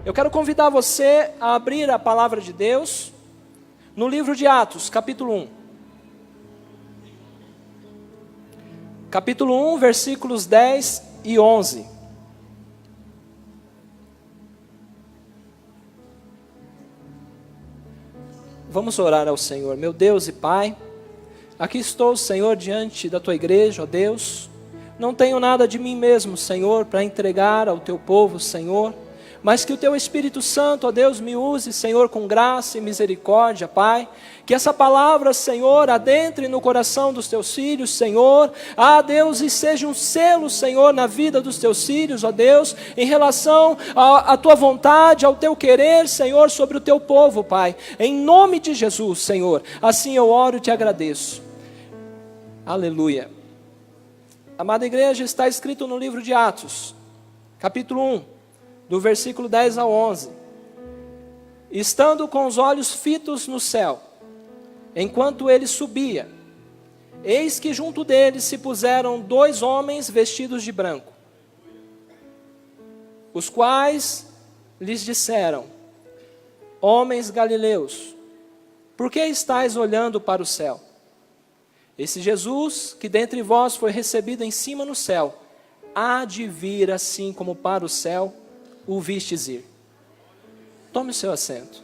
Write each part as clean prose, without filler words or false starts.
Eu quero convidar você a abrir a palavra de Deus no livro de Atos, capítulo 1. Capítulo 1, versículos 10 e 11. Vamos orar ao Senhor. Meu Deus e Pai, aqui estou, Senhor, diante da Tua igreja, ó Deus. Não tenho nada de mim mesmo, Senhor, para entregar ao Teu povo, Senhor. Mas que o Teu Espírito Santo, ó Deus, me use, Senhor, com graça e misericórdia, Pai. Que essa palavra, Senhor, adentre no coração dos Teus filhos, Senhor. Ah, Deus, e seja um selo, Senhor, na vida dos Teus filhos, ó Deus, em relação à Tua vontade, ao Teu querer, Senhor, sobre o Teu povo, Pai. Em nome de Jesus, Senhor. Assim eu oro e Te agradeço. Aleluia. Amada igreja, está escrito no livro de Atos, capítulo 1. Do versículo 10 ao 11. Estando com os olhos fitos no céu, enquanto ele subia, eis que junto dele se puseram 2 homens vestidos de branco, os quais lhes disseram: homens galileus, por que estáis olhando para o céu? Esse Jesus, que dentre vós foi recebido em cima no céu, há de vir assim como para o céu o vistes ir. Tome o seu assento.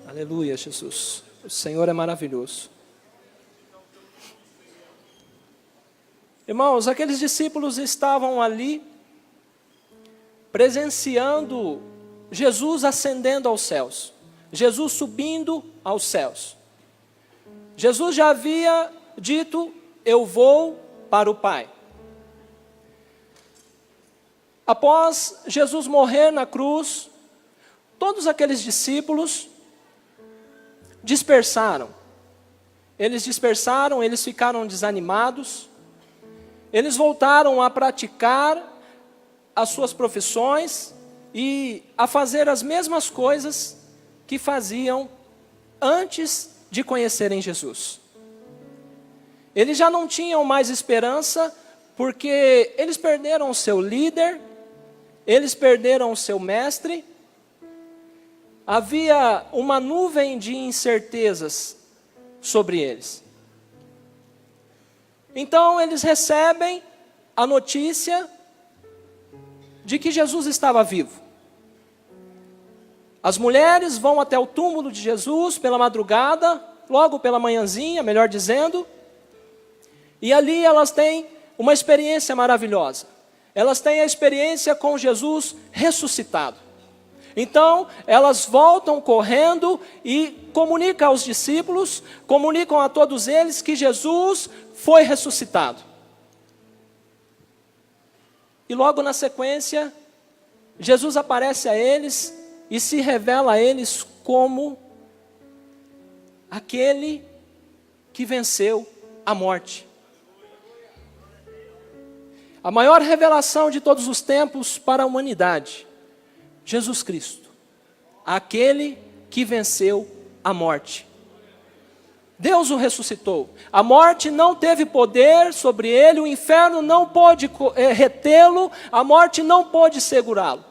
Aleluia, Jesus. O Senhor é maravilhoso. Irmãos, aqueles discípulos estavam ali presenciando Jesus ascendendo aos céus. Jesus subindo aos céus. Jesus já havia dito: eu vou para o Pai. Após Jesus morrer na cruz, todos aqueles discípulos dispersaram. Eles dispersaram, eles ficaram desanimados. Eles voltaram a praticar as suas profissões e a fazer as mesmas coisas que faziam antes de conhecerem Jesus. Eles já não tinham mais esperança, porque eles perderam o seu líder, eles perderam o seu mestre. Havia uma nuvem de incertezas sobre eles. Então eles recebem a notícia de que Jesus estava vivo. As mulheres vão até o túmulo de Jesus pela madrugada, logo pela manhãzinha, melhor dizendo, e ali elas têm uma experiência maravilhosa. Elas têm a experiência com Jesus ressuscitado. Então, elas voltam correndo e comunicam aos discípulos, comunicam a todos eles que Jesus foi ressuscitado. E logo na sequência, Jesus aparece a eles e se revela a eles como aquele que venceu a morte. A maior revelação de todos os tempos para a humanidade, Jesus Cristo, aquele que venceu a morte. Deus o ressuscitou. A morte não teve poder sobre ele, o inferno não pôde retê-lo, a morte não pôde segurá-lo.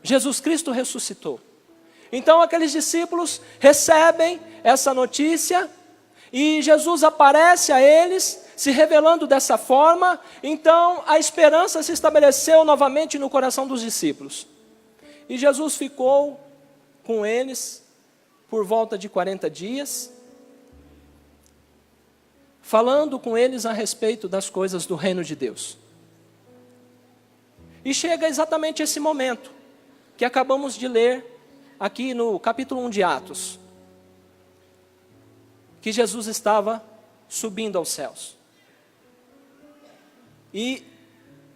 Jesus Cristo ressuscitou. Então aqueles discípulos recebem essa notícia e Jesus aparece a eles, se revelando dessa forma. Então a esperança se estabeleceu novamente no coração dos discípulos. E Jesus ficou com eles por volta de 40 dias, falando com eles a respeito das coisas do reino de Deus. E chega exatamente esse momento que acabamos de ler aqui no capítulo 1 de Atos, que Jesus estava subindo aos céus. E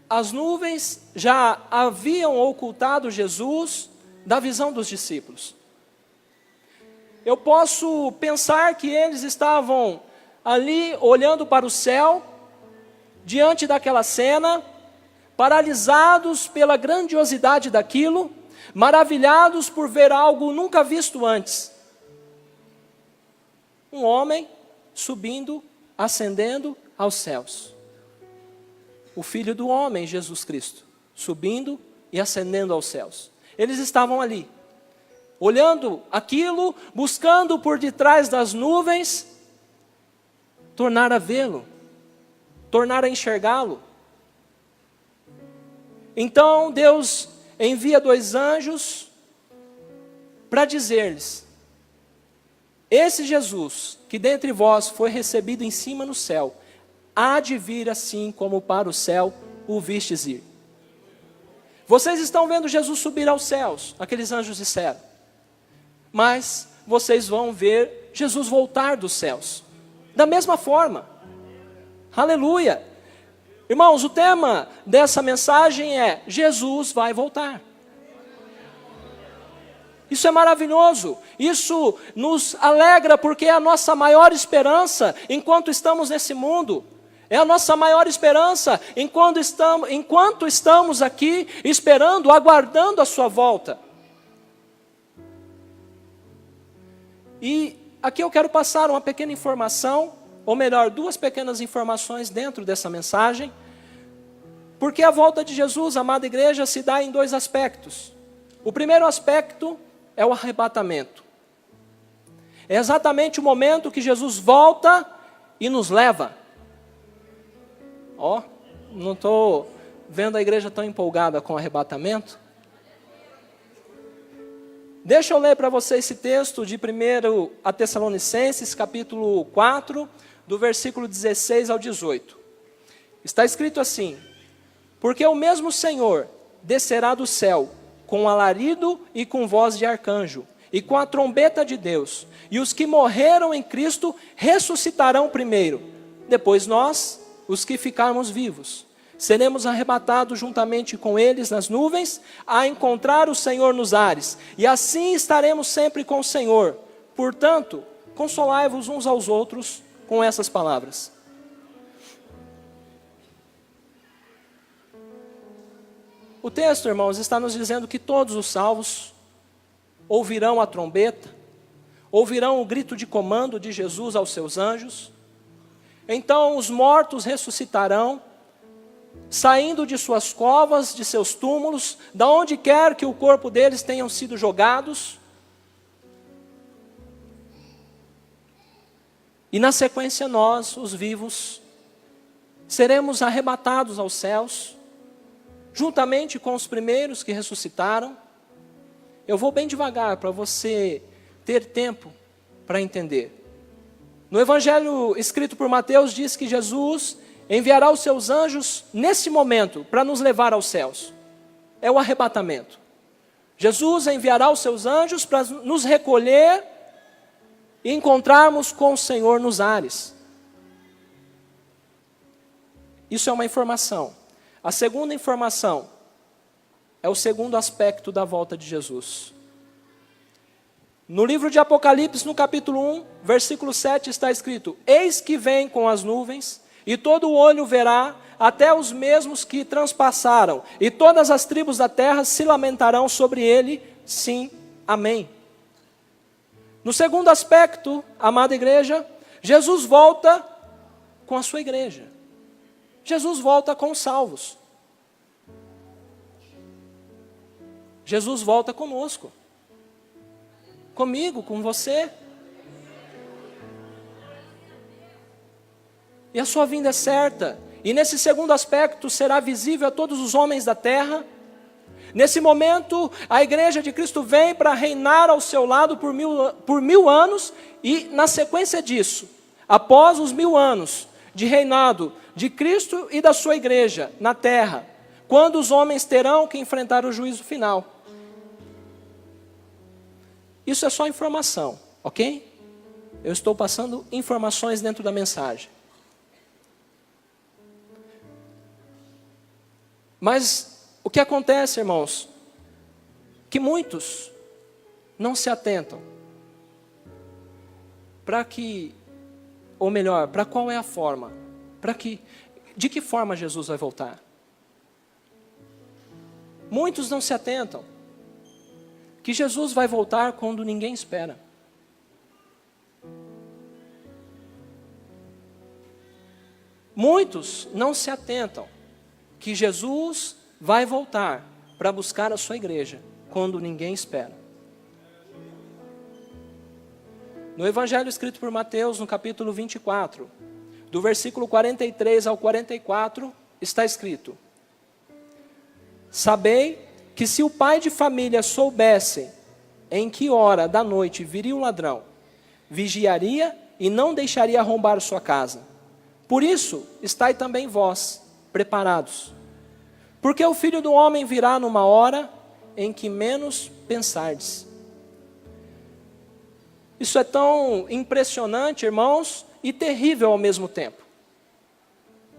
as nuvens já haviam ocultado Jesus da visão dos discípulos. Eu posso pensar que eles estavam ali olhando para o céu, diante daquela cena, paralisados pela grandiosidade daquilo, maravilhados por ver algo nunca visto antes. Um homem subindo, ascendendo aos céus. O Filho do homem, Jesus Cristo. subindo e ascendendo aos céus. Eles estavam ali, olhando aquilo, buscando por detrás das nuvens, tornar a vê-lo, tornar a enxergá-lo. Então Deus envia 2 anjos para dizer-lhes: esse Jesus, que dentre vós foi recebido em cima no céu, há de vir assim como para o céu o vistes ir. Vocês estão vendo Jesus subir aos céus, aqueles anjos disseram. Mas vocês vão ver Jesus voltar dos céus. Da mesma forma. Aleluia. Irmãos, o tema dessa mensagem é: Jesus vai voltar. Isso é maravilhoso, isso nos alegra, porque é a nossa maior esperança enquanto estamos nesse mundo. É a nossa maior esperança enquanto estamos aqui esperando, aguardando a sua volta. E aqui eu quero passar uma pequena informação, ou melhor, 2 pequenas informações dentro dessa mensagem, porque a volta de Jesus, amada igreja, se dá em 2 aspectos. O primeiro aspecto é o arrebatamento. É exatamente o momento que Jesus volta e nos leva. Não estou vendo a igreja tão empolgada com o arrebatamento. Deixa eu ler para você esse texto de 1 a Tessalonicenses, capítulo 4, do versículo 16 ao 18. Está escrito assim: porque o mesmo Senhor descerá do céu com alarido e com voz de arcanjo, e com a trombeta de Deus, e os que morreram em Cristo ressuscitarão primeiro. Depois nós, os que ficarmos vivos, seremos arrebatados juntamente com eles nas nuvens, a encontrar o Senhor nos ares, e assim estaremos sempre com o Senhor. Portanto, consolai-vos uns aos outros com essas palavras. O texto, irmãos, está nos dizendo que todos os salvos ouvirão a trombeta, ouvirão o grito de comando de Jesus aos seus anjos. Então os mortos ressuscitarão, saindo de suas covas, de seus túmulos, da onde quer que o corpo deles tenham sido jogados. E na sequência nós, os vivos, seremos arrebatados aos céus, juntamente com os primeiros que ressuscitaram. Eu vou bem devagar para você ter tempo para entender. No Evangelho escrito por Mateus diz que Jesus enviará os seus anjos nesse momento para nos levar aos céus. É o arrebatamento. Jesus enviará os seus anjos para nos recolher e encontrarmos com o Senhor nos ares. Isso é uma informação. A segunda informação é o segundo aspecto da volta de Jesus. No livro de Apocalipse, no capítulo 1, versículo 7, está escrito: eis que vem com as nuvens, e todo olho verá, até os mesmos que transpassaram, e todas as tribos da terra se lamentarão sobre ele. Sim, amém. No segundo aspecto, amada igreja, Jesus volta com a sua igreja. Jesus volta com os salvos. Jesus volta conosco. Comigo, com você. E a sua vinda é certa. E nesse segundo aspecto será visível a todos os homens da terra. Nesse momento, a igreja de Cristo vem para reinar ao seu lado por mil anos. E na sequência disso, após os 1000 anos de reinado de Cristo e da sua igreja na terra, quando os homens terão que enfrentar o juízo final. Isso é só informação, ok? Eu estou passando informações dentro da mensagem. Mas o que acontece, irmãos? Que muitos não se atentam para que, ou melhor, para qual é a forma? De que forma Jesus vai voltar? Muitos não se atentam que Jesus vai voltar quando ninguém espera. Muitos não se atentam que Jesus vai voltar para buscar a sua igreja quando ninguém espera. No Evangelho escrito por Mateus, no capítulo 24, do versículo 43 ao 44, está escrito: Sabei que se o pai de família soubesse em que hora da noite viria o ladrão, vigiaria e não deixaria arrombar sua casa. Por isso, estai também vós preparados, porque o Filho do Homem virá numa hora em que menos pensardes. Isso é tão impressionante, irmãos, e terrível ao mesmo tempo.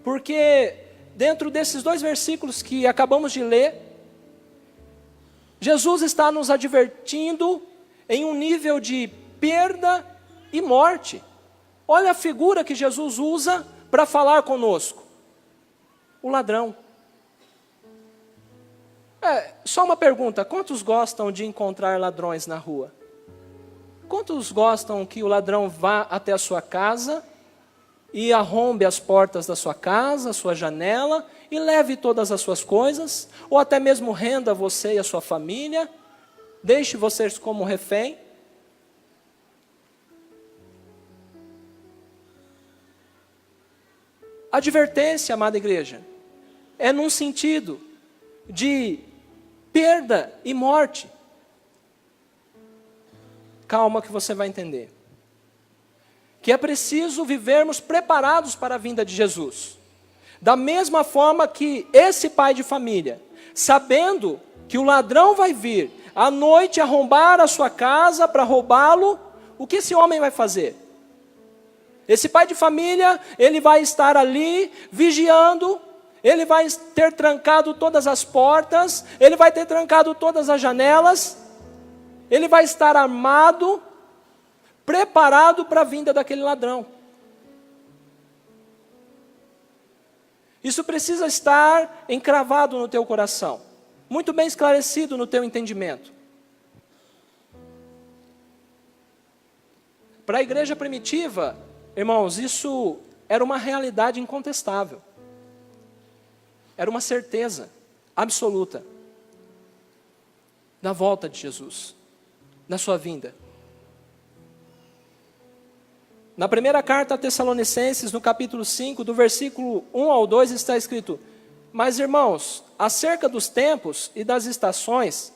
Porque dentro desses 2 versículos que acabamos de ler, Jesus está nos advertindo em um nível de perda e morte. Olha a figura que Jesus usa para falar conosco: o ladrão. Só uma pergunta: quantos gostam de encontrar ladrões na rua? Quantos gostam que o ladrão vá até a sua casa e arrombe as portas da sua casa, a sua janela, e leve todas as suas coisas, ou até mesmo renda você e a sua família, deixe vocês como refém? Advertência, amada igreja, é num sentido de perda e morte. Calma que você vai entender. Que é preciso vivermos preparados para a vinda de Jesus. Da mesma forma que esse pai de família, sabendo que o ladrão vai vir à noite arrombar a sua casa para roubá-lo, o que esse homem vai fazer? Esse pai de família, ele vai estar ali vigiando, ele vai ter trancado todas as portas, ele vai ter trancado todas as janelas, ele vai estar armado, preparado para a vinda daquele ladrão. Isso precisa estar encravado no teu coração, muito bem esclarecido no teu entendimento. Para a igreja primitiva, irmãos, isso era uma realidade incontestável. Era uma certeza absoluta da volta de Jesus, da sua vinda. Na primeira carta a Tessalonicenses, no capítulo 5, do versículo 1 ao 2, está escrito: Mas, irmãos, acerca dos tempos e das estações,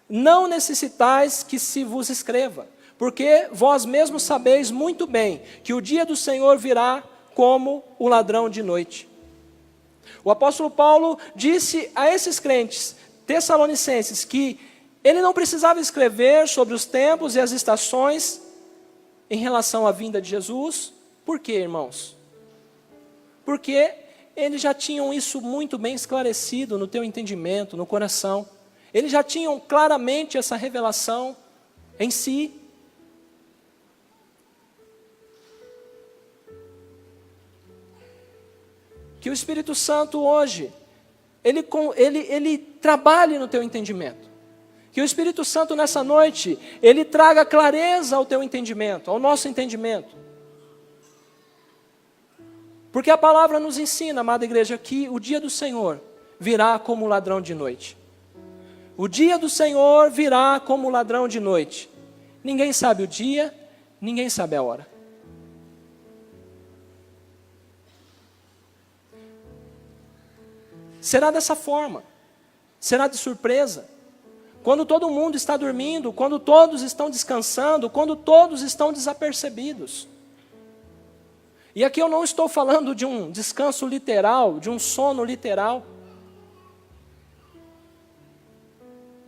não necessitais que se vos escreva, porque vós mesmos sabeis muito bem que o dia do Senhor virá como o ladrão de noite. O apóstolo Paulo disse a esses crentes tessalonicenses que ele não precisava escrever sobre os tempos e as estações em relação à vinda de Jesus. Por quê, irmãos? Porque eles já tinham isso muito bem esclarecido no teu entendimento, no coração. Eles já tinham claramente essa revelação em si. Que o Espírito Santo hoje, ele trabalhe no teu entendimento. Que o Espírito Santo nessa noite, ele traga clareza ao teu entendimento, ao nosso entendimento. Porque a palavra nos ensina, amada igreja, que o dia do Senhor virá como ladrão de noite. O dia do Senhor virá como ladrão de noite. Ninguém sabe o dia, ninguém sabe a hora. Será dessa forma, será de surpresa. Quando todo mundo está dormindo, quando todos estão descansando, quando todos estão desapercebidos. E aqui eu não estou falando de um descanso literal, de um sono literal.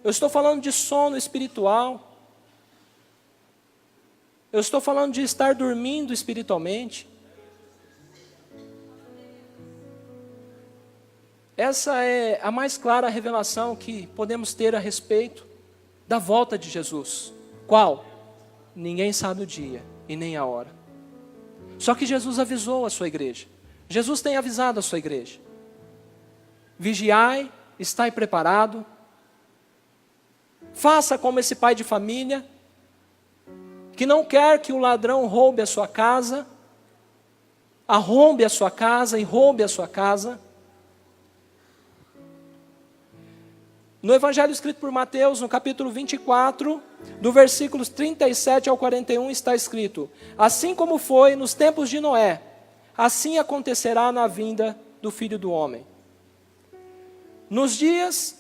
Eu estou falando de sono espiritual. Eu estou falando de estar dormindo espiritualmente. Essa é a mais clara revelação que podemos ter a respeito da volta de Jesus. Qual? Ninguém sabe o dia e nem a hora. Só que Jesus avisou a sua igreja. Jesus tem avisado a sua igreja. Vigiai, estai preparado. Faça como esse pai de família, que não quer que o ladrão roube a sua casa, arrombe a sua casa e roube a sua casa. No Evangelho escrito por Mateus, no capítulo 24, do versículos 37 ao 41, está escrito: assim como foi nos tempos de Noé, assim acontecerá na vinda do Filho do Homem. Nos dias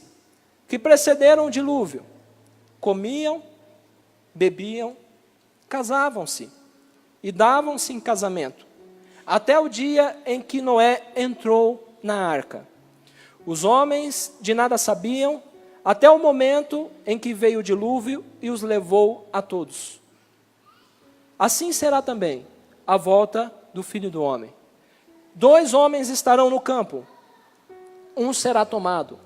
que precederam o dilúvio, comiam, bebiam, casavam-se e davam-se em casamento, até o dia em que Noé entrou na arca. Os homens de nada sabiam, até o momento em que veio o dilúvio e os levou a todos. Assim será também a volta do Filho do Homem. 2 homens estarão no campo, um será tomado,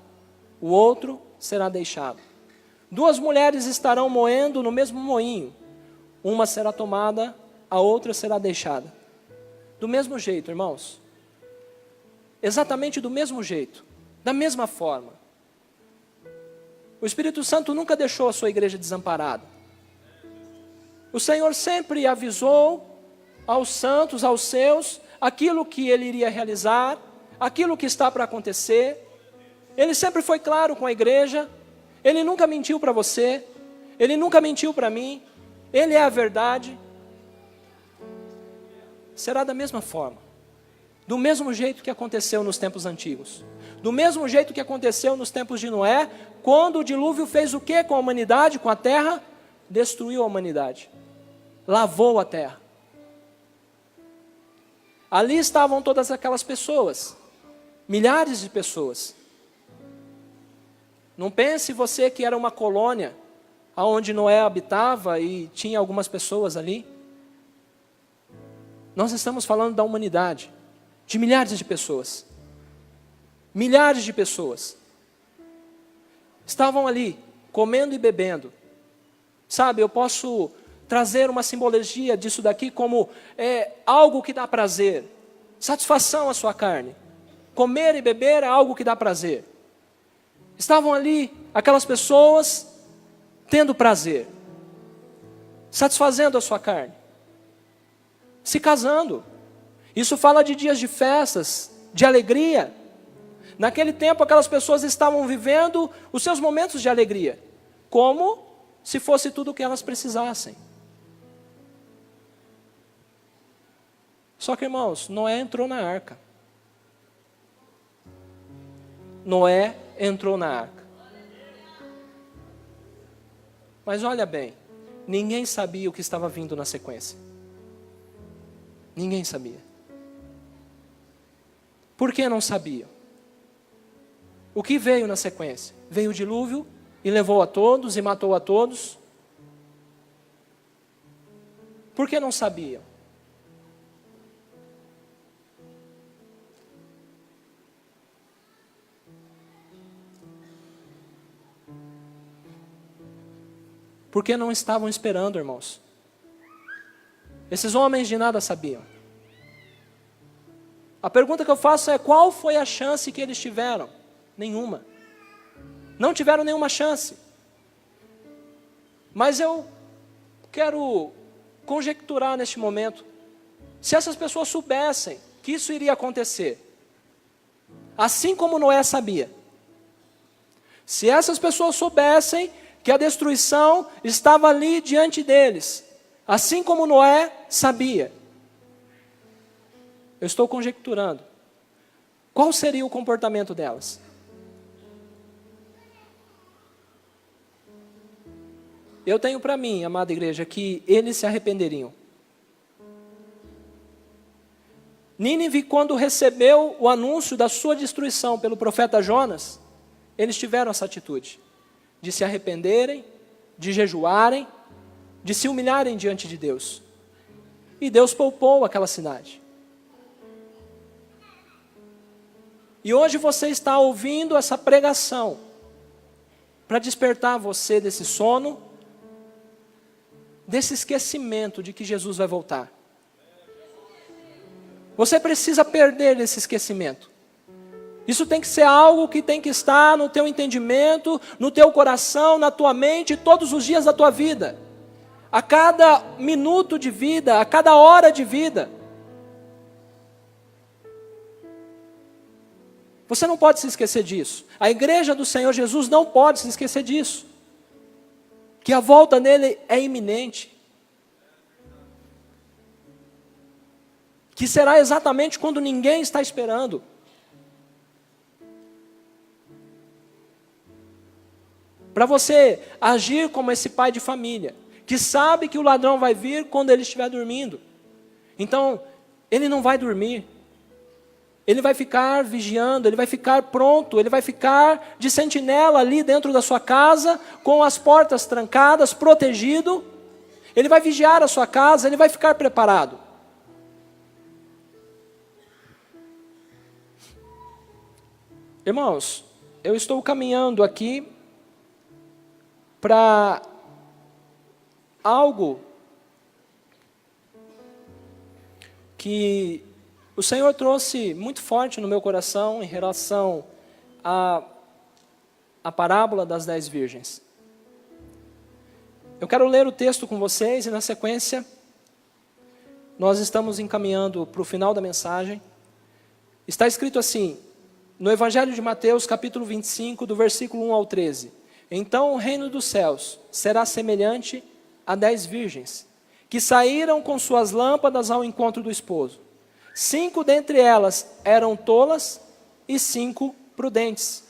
o outro será deixado. 2 mulheres estarão moendo no mesmo moinho, uma será tomada, a outra será deixada. Do mesmo jeito, irmãos, exatamente do mesmo jeito, da mesma forma, o Espírito Santo nunca deixou a sua igreja desamparada. O Senhor sempre avisou aos santos, aos seus, aquilo que Ele iria realizar, aquilo que está para acontecer. Ele sempre foi claro com a igreja. Ele nunca mentiu para você, Ele nunca mentiu para mim. Ele é a verdade. Será da mesma forma, do mesmo jeito que aconteceu nos tempos antigos, do mesmo jeito que aconteceu nos tempos de Noé, quando o dilúvio fez o que com a humanidade, com a terra? Destruiu a humanidade, lavou a terra. Ali estavam todas aquelas pessoas, milhares de pessoas. Não pense você que era uma colônia, onde Noé habitava e tinha algumas pessoas ali. Nós estamos falando da humanidade, de milhares de pessoas. Milhares de pessoas estavam ali, comendo e bebendo. Sabe, eu posso trazer uma simbologia disso daqui como algo que dá prazer, satisfação à sua carne. Comer e beber é algo que dá prazer. Estavam ali aquelas pessoas tendo prazer, satisfazendo a sua carne, se casando. Isso fala de dias de festas, de alegria. Naquele tempo aquelas pessoas estavam vivendo os seus momentos de alegria, como se fosse tudo o que elas precisassem. Só que, irmãos, Noé entrou na arca. Noé entrou na arca. Mas olha bem, ninguém sabia o que estava vindo na sequência. Ninguém sabia. Por que não sabiam? O que veio na sequência? Veio o dilúvio e levou a todos e matou a todos. Por que não sabiam? Porque não estavam esperando, irmãos. Esses homens de nada sabiam. A pergunta que eu faço é: qual foi a chance que eles tiveram? Nenhuma. Não tiveram nenhuma chance. Mas eu quero conjecturar neste momento. Se essas pessoas soubessem que isso iria acontecer, assim como Noé sabia, se essas pessoas soubessem que a destruição estava ali diante deles, assim como Noé sabia, eu estou conjecturando, qual seria o comportamento delas? Eu tenho para mim, amada igreja, que eles se arrependeriam. Nínive, quando recebeu o anúncio da sua destruição pelo profeta Jonas, eles tiveram essa atitude de se arrependerem, de jejuarem, de se humilharem diante de Deus. E Deus poupou aquela cidade. E hoje você está ouvindo essa pregação para despertar você desse sono, desse esquecimento de que Jesus vai voltar. Você precisa perder esse esquecimento. Isso tem que ser algo que tem que estar no teu entendimento, no teu coração, na tua mente, todos os dias da tua vida. A cada minuto de vida, a cada hora de vida. Você não pode se esquecer disso. A igreja do Senhor Jesus não pode se esquecer disso. Que a volta nele é iminente. Que será exatamente quando ninguém está esperando. Para você agir como esse pai de família, que sabe que o ladrão vai vir quando ele estiver dormindo. Então, ele não vai dormir. Ele vai ficar vigiando, ele vai ficar pronto, ele vai ficar de sentinela ali dentro da sua casa, com as portas trancadas, protegido. Ele vai vigiar a sua casa, ele vai ficar preparado. Irmãos, eu estou caminhando aqui para algo que o Senhor trouxe muito forte no meu coração em relação à parábola das 10 virgens. Eu quero ler o texto com vocês e na sequência nós estamos encaminhando para o final da mensagem. Está escrito assim, no Evangelho de Mateus, capítulo 25, do versículo 1 ao 13. Então o reino dos céus será semelhante a 10 virgens, que saíram com suas lâmpadas ao encontro do esposo. 5 dentre elas eram tolas e 5 prudentes.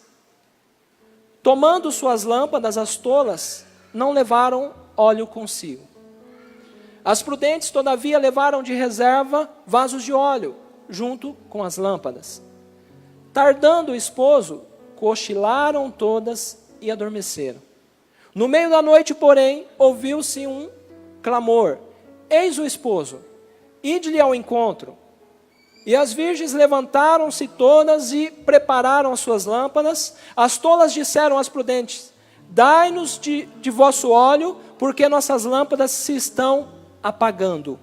Tomando suas lâmpadas, as tolas não levaram óleo consigo. As prudentes, todavia, levaram de reserva vasos de óleo, junto com as lâmpadas. Tardando o esposo, cochilaram todas e adormeceram. No meio da noite, porém, ouviu-se um clamor: eis o esposo, ide-lhe ao encontro. E as virgens levantaram-se todas e prepararam as suas lâmpadas. As tolas disseram às prudentes: dai-nos de vosso óleo, porque nossas lâmpadas se estão apagando.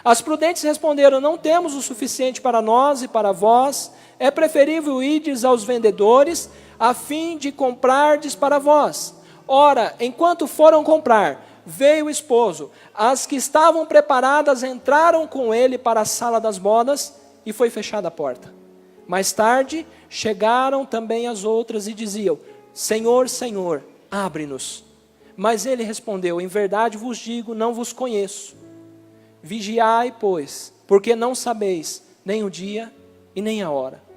As prudentes responderam: não temos o suficiente para nós e para vós. É preferível ides aos vendedores, a fim de comprardes para vós. Ora, enquanto foram comprar, veio o esposo. As que estavam preparadas entraram com ele para a sala das bodas e foi fechada a porta. Mais tarde, chegaram também as outras e diziam: Senhor, Senhor, abre-nos. Mas ele respondeu: em verdade vos digo, não vos conheço. Vigiai, pois, porque não sabeis nem o dia e nem a hora.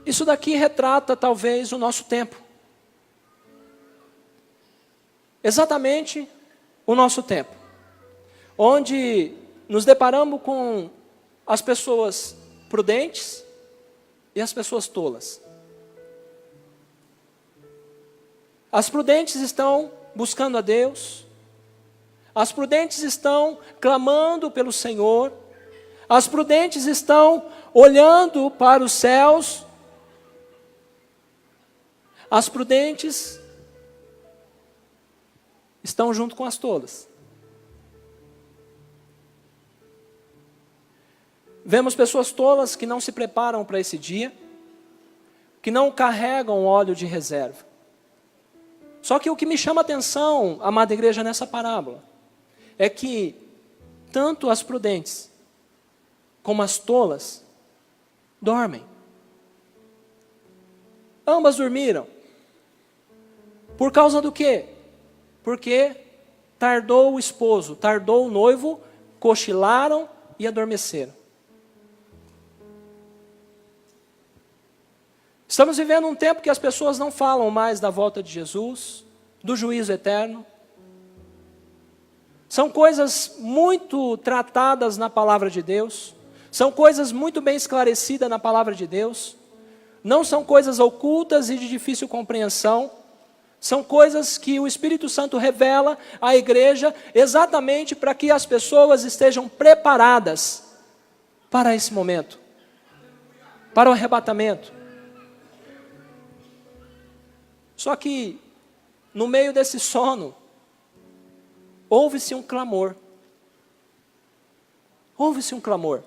Isso daqui retrata talvez o nosso tempo. Exatamente o nosso tempo. Onde nos deparamos com as pessoas prudentes e as pessoas tolas. As prudentes estão buscando a Deus. As prudentes estão clamando pelo Senhor. As prudentes estão olhando para os céus. As prudentes estão junto com as tolas. Vemos pessoas tolas que não se preparam para esse dia, que não carregam óleo de reserva. Só que o que me chama a atenção, amada igreja, nessa parábola, é que tanto as prudentes como as tolas dormem. Ambas dormiram. Por causa do quê? Porque tardou o esposo, tardou o noivo, cochilaram e adormeceram. Estamos vivendo um tempo que as pessoas não falam mais da volta de Jesus, do juízo eterno. São coisas muito tratadas na palavra de Deus, são coisas muito bem esclarecidas na palavra de Deus, não são coisas ocultas e de difícil compreensão. São coisas que o Espírito Santo revela à igreja exatamente para que as pessoas estejam preparadas para esse momento, para o arrebatamento. Só que, no meio desse sono, houve-se um clamor. Houve-se um clamor.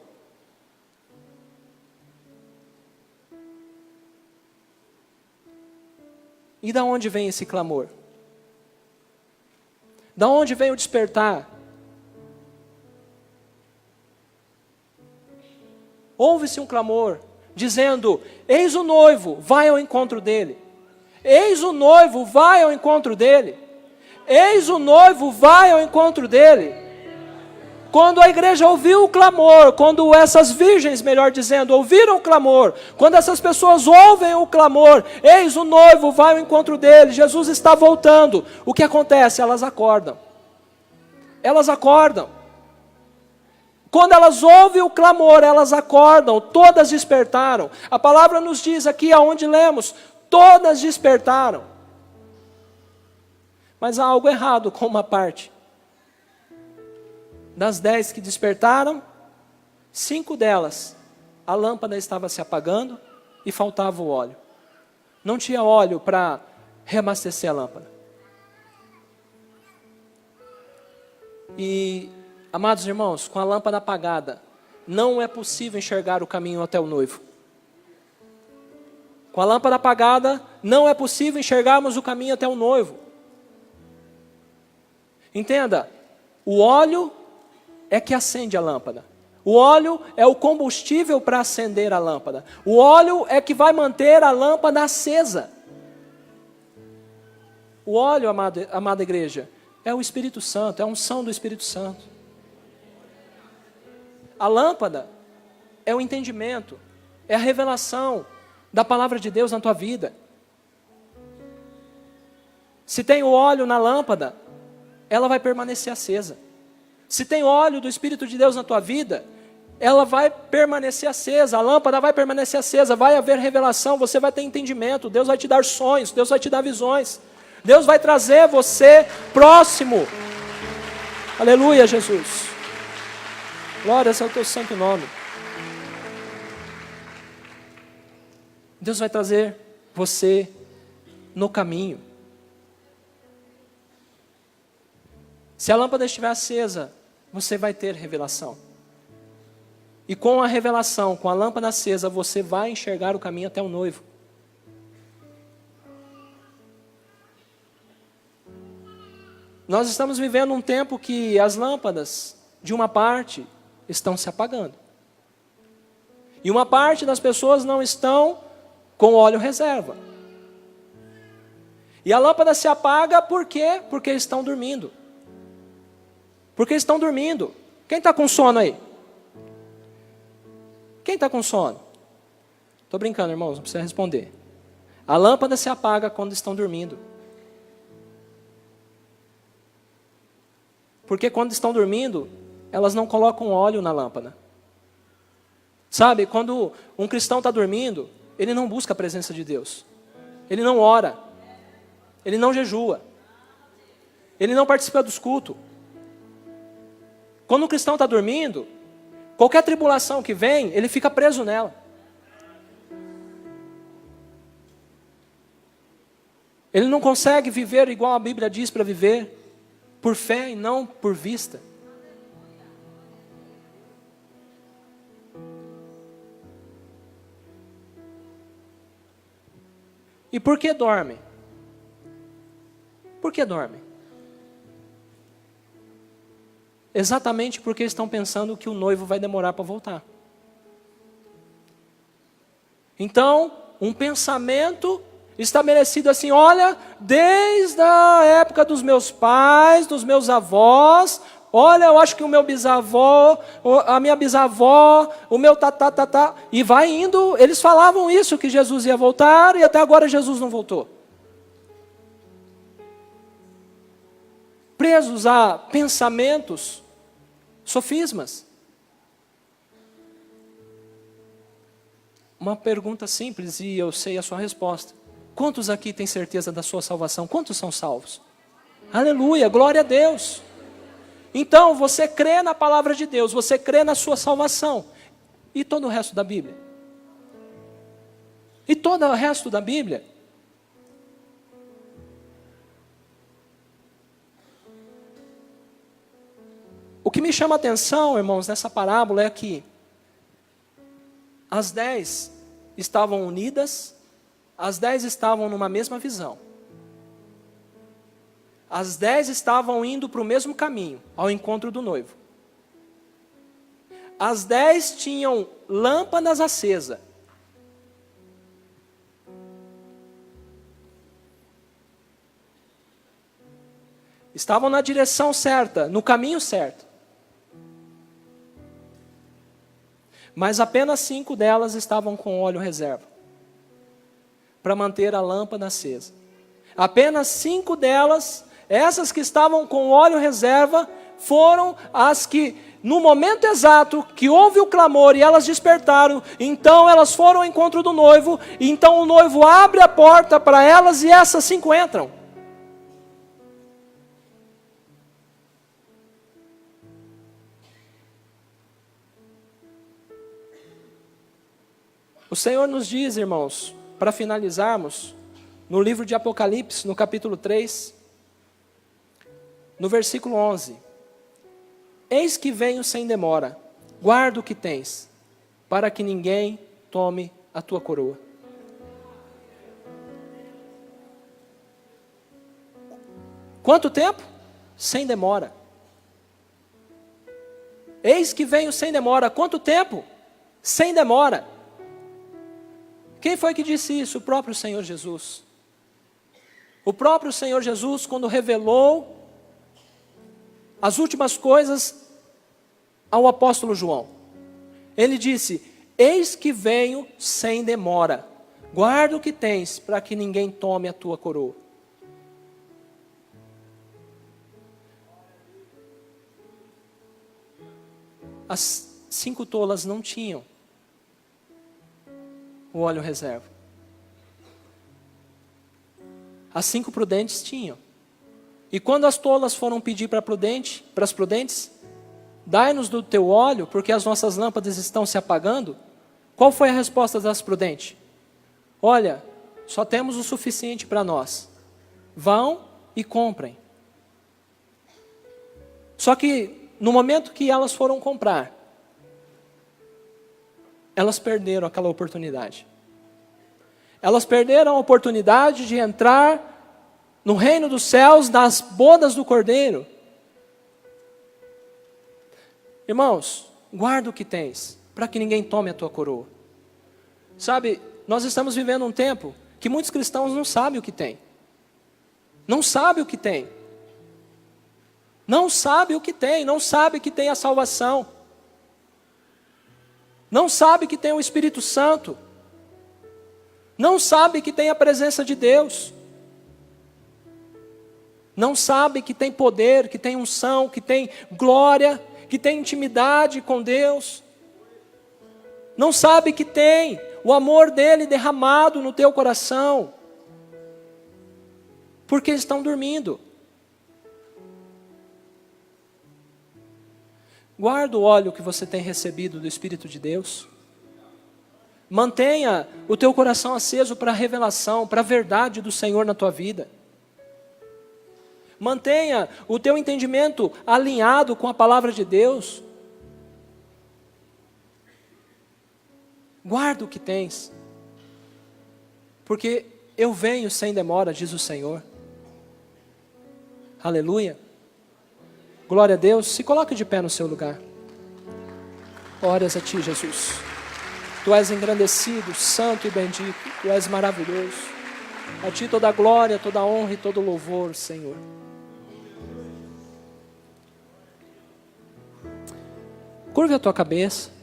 E da onde vem esse clamor? Da onde vem o despertar ouve-se um clamor, dizendo: eis o noivo, vai ao encontro dele. Eis o noivo, vai ao encontro dele. Eis o noivo, vai ao encontro dele. Quando a igreja ouviu o clamor, quando essas virgens, melhor dizendo, ouviram o clamor, quando essas pessoas ouvem o clamor, eis o noivo, vai ao encontro dele, Jesus está voltando. O que acontece? Elas acordam. Elas acordam. Quando elas ouvem o clamor, elas acordam, todas despertaram. A palavra nos diz aqui, aonde lemos, todas despertaram. Mas há algo errado com uma parte. Das 10 que despertaram, 5 delas, a lâmpada estava se apagando e faltava o óleo. Não tinha óleo para reabastecer a lâmpada. E, amados irmãos, com a lâmpada apagada, não é possível enxergar o caminho até o noivo. Com a lâmpada apagada, não é possível enxergarmos o caminho até o noivo. Entenda, o óleo é que acende a lâmpada. O óleo é o combustível para acender a lâmpada. O óleo é que vai manter a lâmpada acesa. O óleo, amada igreja, é o Espírito Santo, é a unção do Espírito Santo. A lâmpada é o entendimento, é a revelação da palavra de Deus na tua vida. Se tem o óleo na lâmpada, ela vai permanecer acesa. Se tem óleo do Espírito de Deus na tua vida, ela vai permanecer acesa, a lâmpada vai permanecer acesa, vai haver revelação, você vai ter entendimento, Deus vai te dar sonhos, Deus vai te dar visões, Deus vai trazer você próximo. Aleluia, Jesus. Glórias ao teu santo nome. Deus vai trazer você no caminho. Se a lâmpada estiver acesa, você vai ter revelação. E com a revelação, com a lâmpada acesa, você vai enxergar o caminho até o noivo. Nós estamos vivendo um tempo que as lâmpadas, de uma parte, estão se apagando. E uma parte das pessoas não estão com óleo reserva. E a lâmpada se apaga por quê? Porque estão dormindo. Porque estão dormindo. Quem está com sono aí? Quem está com sono? Estou brincando, irmãos, não precisa responder. A lâmpada se apaga quando estão dormindo. Porque quando estão dormindo, elas não colocam óleo na lâmpada. Sabe, quando um cristão está dormindo, ele não busca a presença de Deus. Ele não ora. Ele não jejua. Ele não participa dos cultos. Quando um cristão está dormindo, qualquer tribulação que vem, ele fica preso nela. Ele não consegue viver igual a Bíblia diz para viver, por fé e não por vista. E por que dorme? Por que dorme? Exatamente porque estão pensando que o noivo vai demorar para voltar. Então, um pensamento estabelecido assim, olha, desde a época dos meus pais, dos meus avós, olha, eu acho que o meu bisavô, a minha bisavó, o meu tatá, e vai indo, eles falavam isso, que Jesus ia voltar, e até agora Jesus não voltou. Presos a pensamentos, sofismas. Uma pergunta simples e eu sei a sua resposta. Quantos aqui têm certeza da sua salvação? Quantos são salvos? Aleluia, glória a Deus. Então, você crê na palavra de Deus, você crê na sua salvação. E todo o resto da Bíblia? E todo o resto da Bíblia? O que me chama a atenção, irmãos, nessa parábola é que as 10 estavam unidas, as 10 estavam numa mesma visão. As 10 estavam indo para o mesmo caminho, ao encontro do noivo. as 10 tinham lâmpadas acesas. Estavam na direção certa, no caminho certo. Mas apenas 5 delas estavam com óleo reserva, para manter a lâmpada acesa. Apenas 5 delas, essas que estavam com óleo reserva, foram as que, no momento exato que houve o clamor e elas despertaram, então elas foram ao encontro do noivo, e então o noivo abre a porta para elas e essas 5 entram. O Senhor nos diz, irmãos, para finalizarmos, no livro de Apocalipse, no capítulo 3, no versículo 11: Eis que venho sem demora, guarda o que tens, para que ninguém tome a tua coroa. Quanto tempo? Sem demora. Eis que venho sem demora. Quanto tempo? Sem demora. Quem foi que disse isso? O próprio Senhor Jesus. O próprio Senhor Jesus, quando revelou as últimas coisas ao apóstolo João, ele disse: eis que venho sem demora, guarda o que tens, para que ninguém tome a tua coroa. As 5 tolas não tinham o óleo reserva. As 5 prudentes tinham. E quando as tolas foram pedir para as prudentes, dai-nos do teu óleo, porque as nossas lâmpadas estão se apagando, qual foi a resposta das prudentes? Olha, só temos o suficiente para nós. Vão e comprem. Só que, no momento que elas foram comprar, elas perderam aquela oportunidade. Elas perderam a oportunidade de entrar no reino dos céus, nas bodas do Cordeiro. Irmãos, guarda o que tens, para que ninguém tome a tua coroa. Sabe, nós estamos vivendo um tempo que muitos cristãos não sabem o que tem. Não sabem o que tem. Não sabem o que tem, não sabem que tem a salvação. Não sabe que tem o Espírito Santo. Não sabe que tem a presença de Deus. Não sabe que tem poder, que tem unção, que tem glória, que tem intimidade com Deus. Não sabe que tem o amor dele derramado no teu coração. Porque estão dormindo. Guarda o óleo que você tem recebido do Espírito de Deus. Mantenha o teu coração aceso para a revelação, para a verdade do Senhor na tua vida. Mantenha o teu entendimento alinhado com a palavra de Deus. Guarda o que tens. Porque eu venho sem demora, diz o Senhor. Aleluia. Glória a Deus. Se coloque de pé no seu lugar. Glórias a ti, Jesus. Tu és engrandecido, santo e bendito. Tu és maravilhoso. A ti toda a glória, toda a honra e todo o louvor, Senhor. Curve a tua cabeça.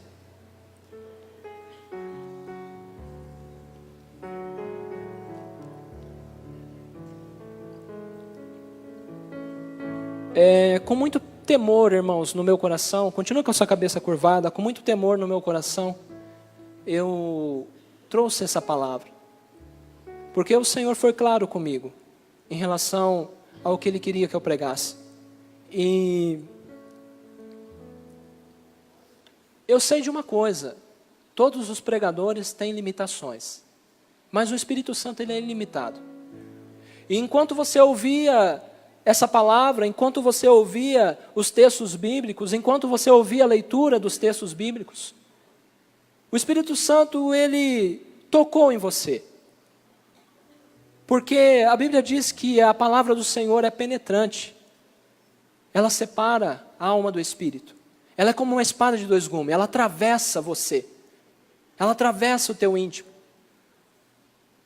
Com muito temor, irmãos, no meu coração, continua com a sua cabeça curvada, com muito temor no meu coração, eu trouxe essa palavra. Porque o Senhor foi claro comigo, em relação ao que Ele queria que eu pregasse. E eu sei de uma coisa, todos os pregadores têm limitações, mas o Espírito Santo ele é ilimitado. E enquanto você ouvia essa palavra, enquanto você ouvia os textos bíblicos, enquanto você ouvia a leitura dos textos bíblicos, o Espírito Santo, ele tocou em você. Porque a Bíblia diz que a palavra do Senhor é penetrante. Ela separa a alma do Espírito. Ela é como uma espada de dois gumes, ela atravessa você. Ela atravessa o teu íntimo.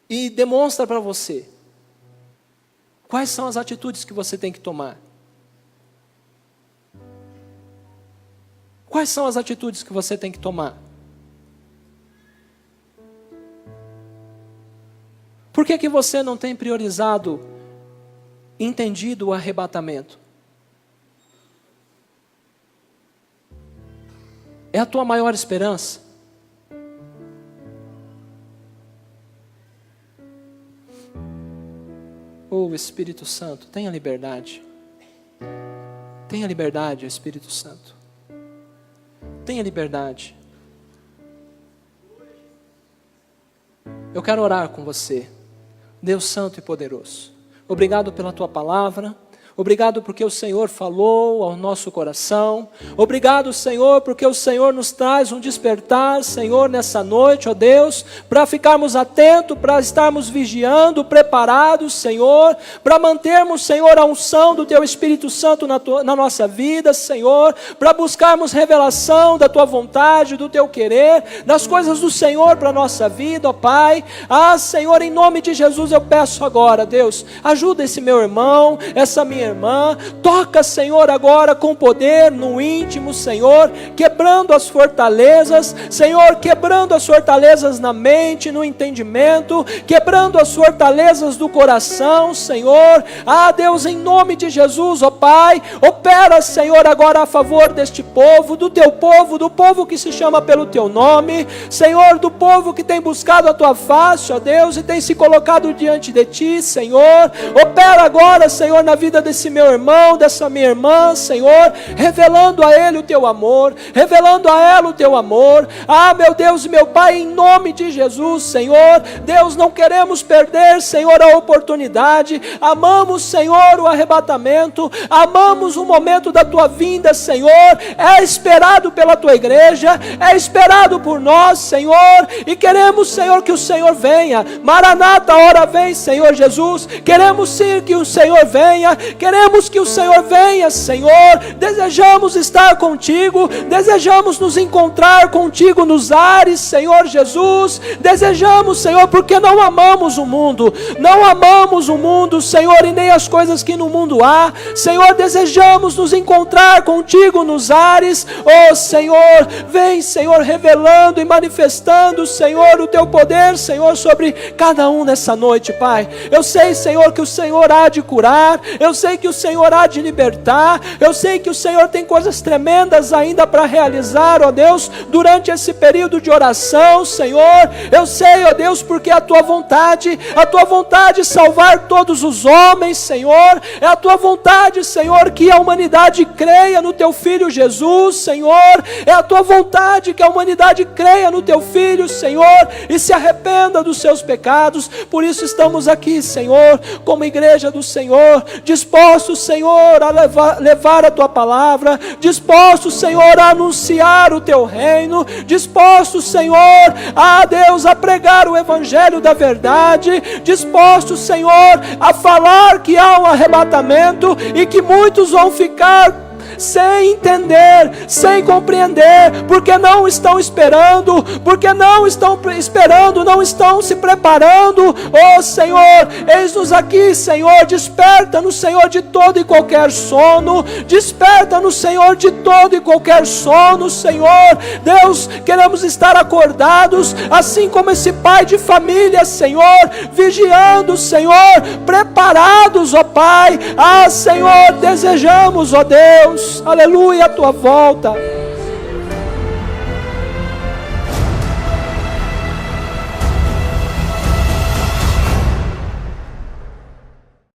E demonstra para você quais são as atitudes que você tem que tomar. Quais são as atitudes que você tem que tomar? Por que você não tem priorizado, entendido o arrebatamento? É a tua maior esperança? Oh, Espírito Santo, tenha liberdade. Tenha liberdade, Espírito Santo. Tenha liberdade. Eu quero orar com você. Deus Santo e Poderoso, obrigado pela Tua palavra. Obrigado porque o Senhor falou ao nosso coração. Obrigado, Senhor, porque o Senhor nos traz um despertar, Senhor, nessa noite, ó Deus, para ficarmos atentos, para estarmos vigiando, preparados, Senhor, para mantermos, Senhor, a unção do Teu Espírito Santo na nossa vida, Senhor, para buscarmos revelação da Tua vontade, do Teu querer, das coisas do Senhor para a nossa vida, ó Pai. Ah, Senhor, em nome de Jesus eu peço agora, Deus, ajuda esse meu irmão, essa minha irmã, toca, Senhor, agora com poder no íntimo, Senhor, quebrando as fortalezas, Senhor, quebrando as fortalezas na mente, no entendimento, quebrando as fortalezas do coração, Senhor. Ah, Deus, em nome de Jesus, ó Pai, opera, Senhor, agora a favor deste povo, do Teu povo, do povo que se chama pelo Teu nome, Senhor, do povo que tem buscado a Tua face, ó Deus, e tem se colocado diante de Ti, Senhor. Opera agora, Senhor, na vida desse meu irmão, dessa minha irmã, Senhor, revelando a ele o Teu amor, revelando a ela o Teu amor. Ah, meu Deus e meu Pai, em nome de Jesus, Senhor, Deus, não queremos perder, Senhor, a oportunidade. Amamos, Senhor, o arrebatamento, amamos o momento da Tua vinda, Senhor. É esperado pela Tua igreja, é esperado por nós, Senhor, e queremos, Senhor, que o Senhor venha. Maranata, hora vem, Senhor Jesus. Queremos sim que o Senhor venha. Queremos que o Senhor venha, Senhor. Desejamos estar contigo. Desejamos nos encontrar contigo nos ares, Senhor Jesus. Desejamos, Senhor, porque não amamos o mundo. Não amamos o mundo, Senhor, e nem as coisas que no mundo há. Senhor, desejamos nos encontrar contigo nos ares. Oh, Senhor, vem, Senhor, revelando e manifestando, Senhor, o Teu poder, Senhor, sobre cada um nessa noite, Pai. Eu sei, Senhor, que o Senhor há de curar. Eu sei que o Senhor há de libertar. Eu sei que o Senhor tem coisas tremendas ainda para realizar, ó Deus, durante esse período de oração, Senhor. Eu sei, ó Deus, porque é a Tua vontade salvar todos os homens, Senhor. É a Tua vontade, Senhor, que a humanidade creia no Teu Filho Jesus, Senhor. É a Tua vontade que a humanidade creia no Teu Filho, Senhor, e se arrependa dos seus pecados. Por isso estamos aqui, Senhor, como igreja do Senhor, dispostos, Senhor, a levar a Tua palavra, dispostos, Senhor, a anunciar o Teu reino, dispostos, Senhor, a Deus, a pregar o evangelho da verdade, dispostos, Senhor, a falar que há um arrebatamento e que muitos vão ficar sem entender, sem compreender, porque não estão esperando, não estão se preparando. Oh, Senhor, eis-nos aqui, Senhor. Desperta-nos, Senhor, de todo e qualquer sono. Desperta-nos, Senhor, de todo e qualquer sono, Senhor. Deus, queremos estar acordados, assim como esse pai de família, Senhor, vigiando, Senhor, preparados, ó Pai. Ah, Senhor, desejamos, ó Deus, aleluia, a Tua volta.